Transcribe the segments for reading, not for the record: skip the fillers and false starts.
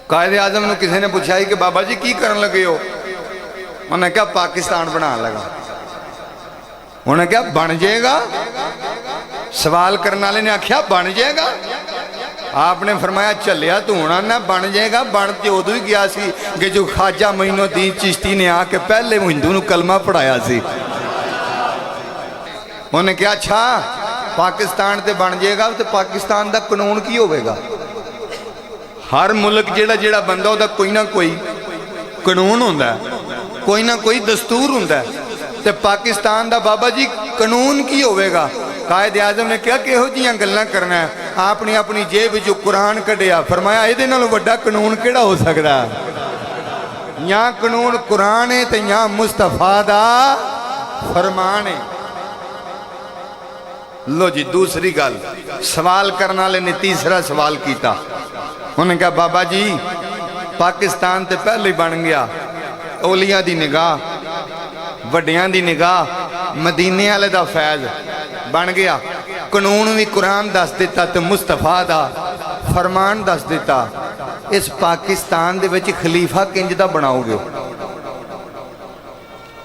कायदे आजम ने किसी ने पूछा कि बाबा जी की करन लगे हो? उन्हें क्या पाकिस्तान बना लगा। उन्हें क्या बन जाएगा? सवाल करने वाले ने आख्या बन जाएगा। आपने फरमाया चलिया तू होना ना बन जाएगा। बन तो उदू ही गया सी कि जो ख्वाजा मोइनुद्दीन चिश्ती ने आके पहले हिंदू नूं कलमा पढ़ाया सी। उन्हें क्या अच्छा पाकिस्तान ते बन जाएगा तो पाकिस्तान का कानून की होगा? हर मुल्क जेड़ा जेड़ा बंदा उहदा कोई ना कोई कानून हुंदा, कोई ना कोई दस्तूर हुंदा। ते पाकिस्तान दा बाबा जी कानून की होगा? कायदे आजम ने क्या किहो जिहियां गल्लां करना है। आपने अपनी जेब जो कुरान कढ़िया, फरमाया इहदे नालों वड्डा कानून किहड़ा हो सकदा? या कानून कुरान है ते या मुस्तफा दा फरमान है। लो जी दूसरी गल, सवाल करने वाले ने तीसरा सवाल किया। उन्हें कहा बाबा जी पाकिस्तान तो पहले ही बन गया, औलिया की निगाह, वड्डियां की निगाह, मदीने वाले का फैज बन गया, कानून भी कुरान दस दिता तो मुस्तफा दा फरमान दस दिता। इस पाकिस्तान दे विच खलीफा किंज दा बनाओगे?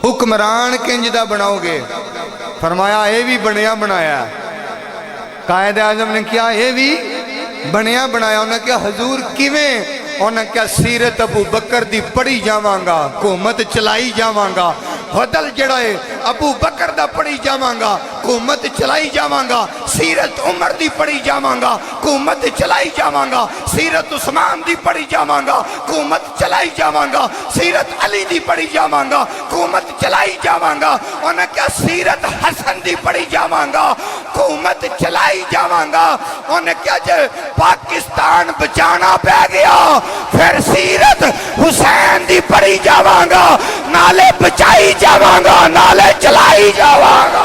हुक्मरान किंज दा बनाओगे? फरमाया ये भी बनया बनाया। कायदे आजम ने क्या ये भी बनया बनाया? उन्हें क्या हजूर किवें? उन्हें क्या सीरत अबू बकर दी पढ़ी जावांगा, हुकूमत चलाई जावांगा। बदल जड़ा है अबू बकर दा पढ़ी जावांगा, हुकूमत चलाई जावांगा। सीरत उमर दी पढ़ी जावांगा, हुकूमत चलाई जावांगा। सीरत उस्मान दी पढ़ी जावांगा, हुकूमत चलाई जावांगा। सीरत अली दी पढ़ी जावांगा, हुकूमत चलाई जावांगा। उन्हें क्या सीरत हसन दी पढ़ी जावांगा, हुकूमत चलाई जावांगा। उन्हें क्या जे पाकिस्तान बचाना पै गया फिर सीरत हुसैन दी पढ़ी जावांगा, नाले बचाई जावांगा नाले चलाई जावांगा।